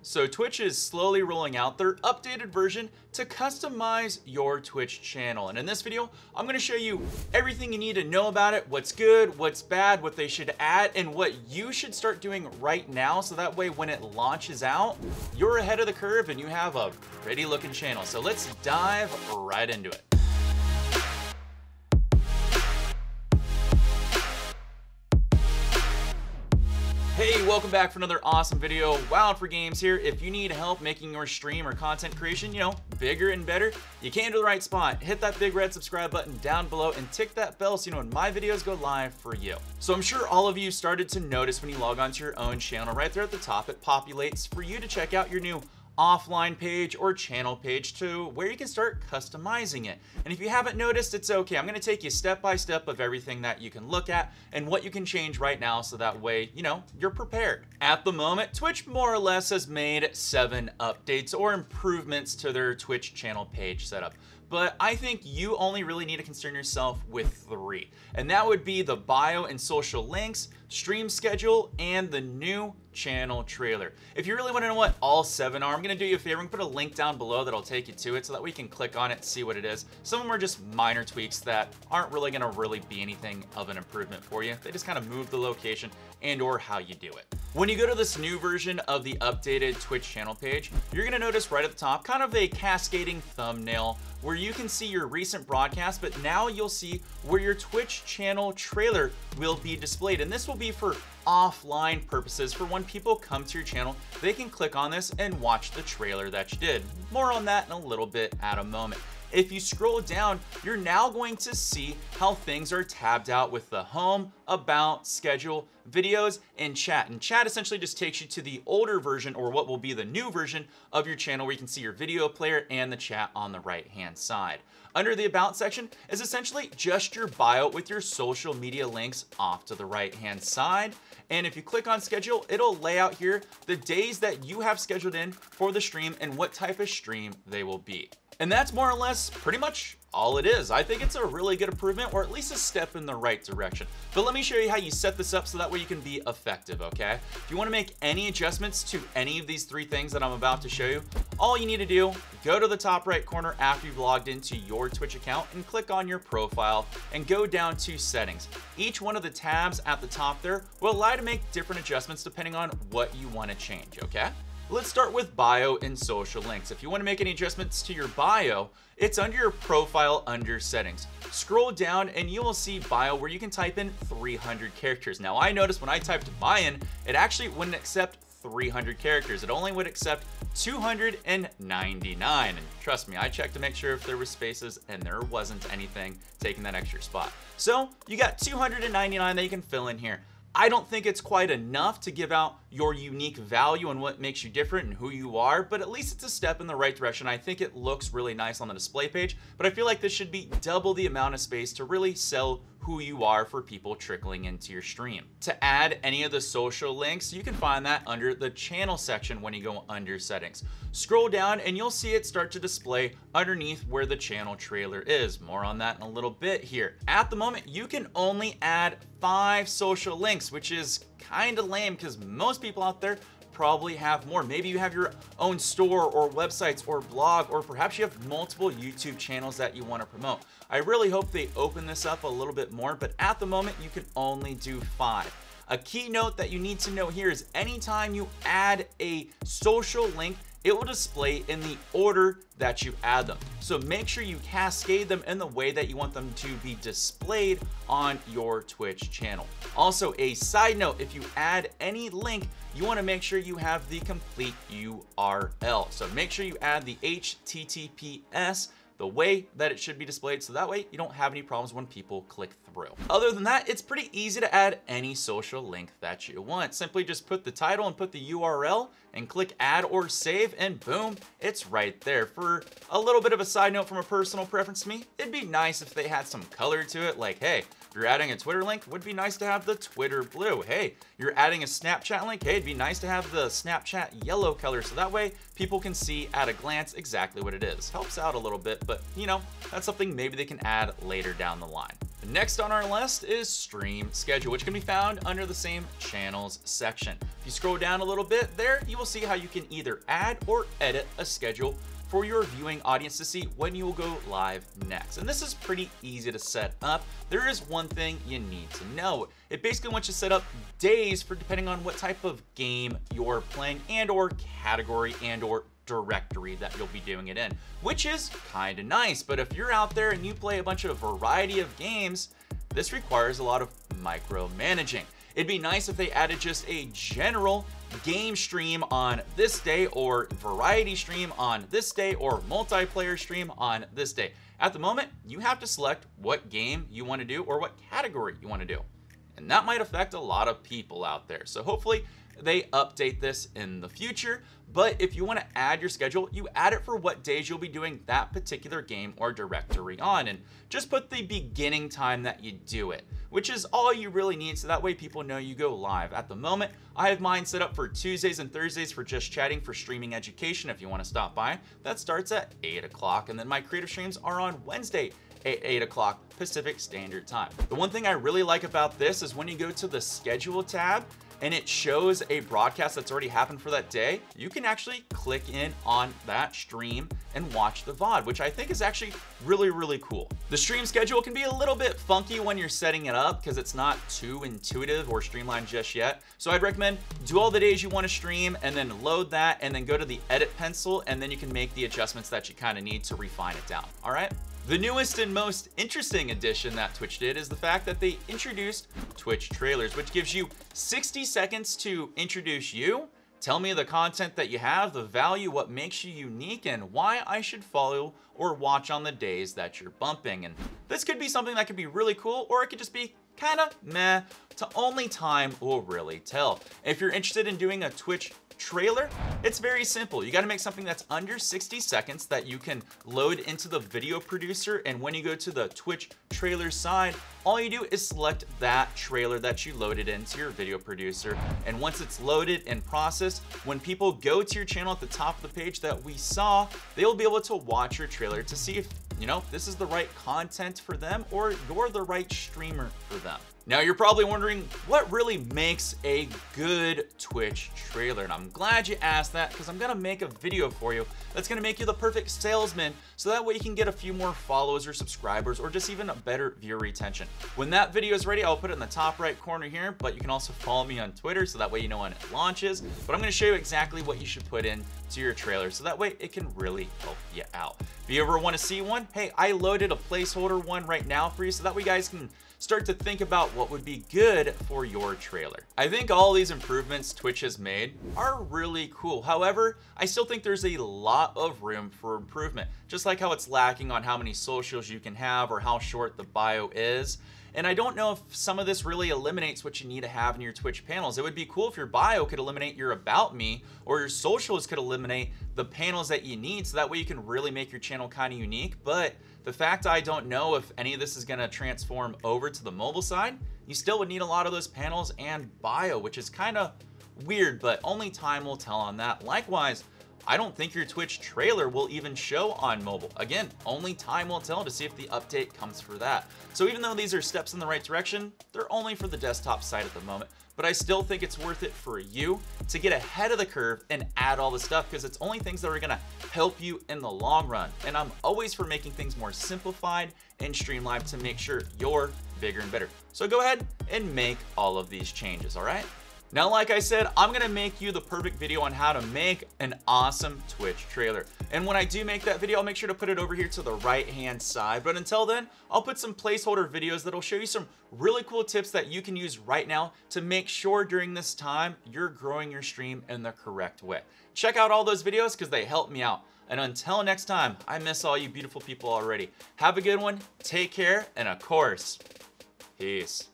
So Twitch is slowly rolling out their updated version to customize your Twitch channel. And in this video, I'm gonna show you everything you need to know about it, what's good, what's bad, what they should add, and what you should start doing right now. So that way when it launches out, you're ahead of the curve and you have a pretty looking channel. So let's dive right into it. Hey, welcome back for another awesome video. Wild4Games here. If you need help making your stream or content creation, bigger and better, you came to the right spot. Hit that big red subscribe button down below and tick that bell so you know when my videos go live for you. So I'm sure all of you started to notice when you log onto your own channel, right there at the top, it populates for you to check out your new offline page or channel page to where you can start customizing it. And if you haven't noticed, it's okay. I'm going to take you step by step of everything that you can look at and what you can change right now so that way, you're prepared. At the moment, Twitch more or less has made 7 updates or improvements to their Twitch channel page setup. But I think you only really need to concern yourself with 3. And that would be the bio and social links, stream schedule, and the new channel trailer. If you really want to know what all 7 are, I'm going to do you a favor and put a link down below that'll take you to it so that we can click on it and see what it is. Some of them are just minor tweaks that aren't really going to be anything of an improvement for you. They just kind of move the location and or how you do it. When you go to this new version of the updated Twitch channel page, you're going to notice right at the top kind of a cascading thumbnail where you can see your recent broadcast, but now you'll see where your Twitch channel trailer will be displayed. And this will be for offline purposes. For when people come to your channel, they can click on this and watch the trailer that you did. More on that in a little bit at a moment. If you scroll down, you're now going to see how things are tabbed out with the home, about, schedule, videos, and chat. And chat essentially just takes you to the older version or what will be the new version of your channel where you can see your video player and the chat on the right-hand side. Under the about section is essentially just your bio with your social media links off to the right-hand side. And if you click on schedule, it'll lay out here the days that you have scheduled in for the stream and what type of stream they will be. And that's more or less pretty much all it is. I think it's a really good improvement, or at least a step in the right direction. But let me show you how you set this up so that way you can be effective, okay? If you want to make any adjustments to any of these 3 things that I'm about to show you, all you need to do, go to the top right corner after you've logged into your Twitch account and click on your profile and go down to settings. Each one of the tabs at the top there will allow you to make different adjustments depending on what you want to change, okay? Let's start with bio and social links. If you want to make any adjustments to your bio, it's under your profile under settings. Scroll down and you will see bio where you can type in 300 characters. Now I noticed when I typed buy-in, it actually wouldn't accept 300 characters. It only would accept 299. And trust me, I checked to make sure if there were spaces and there wasn't anything taking that extra spot. So you got 299 that you can fill in here. I don't think it's quite enough to give out your unique value and what makes you different and who you are, but at least it's a step in the right direction. I think it looks really nice on the display page, but I feel like this should be double the amount of space to really sell who you are for people trickling into your stream. To add any of the social links, you can find that under the channel section when you go under settings. Scroll down and you'll see it start to display underneath where the channel trailer is. More on that in a little bit here. At the moment, you can only add 5 social links, which is kind of lame because most people out there probably have more. Maybe you have your own store or websites or blog, or perhaps you have multiple YouTube channels that you want to promote. I really hope they open this up a little bit more, but at the moment you can only do 5. A key note that you need to know here is anytime you add a social link, it will display in the order that you add them. So make sure you cascade them in the way that you want them to be displayed on your Twitch channel. Also, a side note, if you add any link, you want to make sure you have the complete URL. So make sure you add the HTTPS the way that it should be displayed, so that way you don't have any problems when people click through. Other than that, it's pretty easy to add any social link that you want. Simply just put the title and put the URL and click add or save, and boom, it's right there. For a little bit of a side note from a personal preference to me, it'd be nice if they had some color to it, like, hey, if you're adding a Twitter link, it would be nice to have the Twitter blue. Hey, you're adding a Snapchat link, hey, it'd be nice to have the Snapchat yellow color, so that way people can see at a glance exactly what it is. Helps out a little bit, but that's something maybe they can add later down the line. Next on our list is stream schedule, which can be found under the same channels section. If you scroll down a little bit there, you will see how you can either add or edit a schedule for your viewing audience to see when you will go live next. And this is pretty easy to set up. There is one thing you need to know. It basically wants you to set up days for depending on what type of game you're playing and or category and or directory that you'll be doing it in, which is kind of nice. But if you're out there and you play a bunch of variety of games, this requires a lot of micromanaging. It'd be nice if they added just a general game stream on this day, or variety stream on this day, or multiplayer stream on this day. At the moment, you have to select what game you want to do or what category you want to do. And that might affect a lot of people out there. So hopefully they update this in the future. But if you want to add your schedule, you add it for what days you'll be doing that particular game or directory on, and just put the beginning time that you do it, which is all you really need, so that way people know you go live. At the moment, I have mine set up for Tuesdays and Thursdays for Just Chatting for streaming education. If you want to stop by, that starts at 8 o'clock, and then my creative streams are on Wednesday at 8 o'clock Pacific Standard Time. The one thing I really like about this is when you go to the schedule tab and it shows a broadcast that's already happened for that day, you can actually click in on that stream and watch the VOD, which I think is actually really, really cool. The stream schedule can be a little bit funky when you're setting it up because it's not too intuitive or streamlined just yet. So I'd recommend do all the days you want to stream and then load that and then go to the edit pencil, and then you can make the adjustments that you kind of need to refine it down. All right. The newest and most interesting addition that Twitch did is the fact that they introduced Twitch trailers, which gives you 60 seconds to introduce you, tell me the content that you have, the value, what makes you unique, and why I should follow or watch on the days that you're bumping. And this could be something that could be really cool, or it could just be kind of meh, to only time will really tell. If you're interested in doing a Twitch trailer, it's very simple. You got to make something that's under 60 seconds that you can load into the video producer, and when you go to the Twitch trailer side, all you do is select that trailer that you loaded into your video producer, and once it's loaded and processed, when people go to your channel at the top of the page that we saw, they'll be able to watch your trailer to see if, you know, this is the right content for them or you're the right streamer for them. Now you're probably wondering what really makes a good Twitch trailer, and I'm glad you asked that because I'm gonna make a video for you that's gonna make you the perfect salesman, so that way you can get a few more followers or subscribers or just even a better viewer retention. When that video is ready, I'll put it in the top right corner here, but you can also follow me on Twitter so that way you know when it launches. But I'm gonna show you exactly what you should put in to your trailer so that way it can really help you out. If you ever want to see one, hey, I loaded a placeholder one right now for you so that way you guys can start to think about what would be good for your trailer. I think all these improvements Twitch has made are really cool. However, I still think there's a lot of room for improvement, just like how it's lacking on how many socials you can have or how short the bio is. And I don't know if some of this really eliminates what you need to have in your Twitch panels. It would be cool if your bio could eliminate your about me, or your socials could eliminate the panels that you need, so that way you can really make your channel kind of unique. But the fact I don't know if any of this is gonna transform over to the mobile side, you still would need a lot of those panels and bio, which is kind of weird, but only time will tell on that. Likewise, I don't think your Twitch trailer will even show on mobile. Again, only time will tell to see if the update comes for that. So even though these are steps in the right direction, they're only for the desktop side at the moment. But I still think it's worth it for you to get ahead of the curve and add all the stuff, because it's only things that are gonna help you in the long run. And I'm always for making things more simplified and streamlined to make sure you're bigger and better. So go ahead and make all of these changes, all right? Now, like I said, I'm gonna make you the perfect video on how to make an awesome Twitch trailer. And when I do make that video, I'll make sure to put it over here to the right-hand side. But until then, I'll put some placeholder videos that'll show you some really cool tips that you can use right now to make sure during this time you're growing your stream in the correct way. Check out all those videos because they help me out. And until next time, I miss all you beautiful people already. Have a good one, take care, and of course, peace.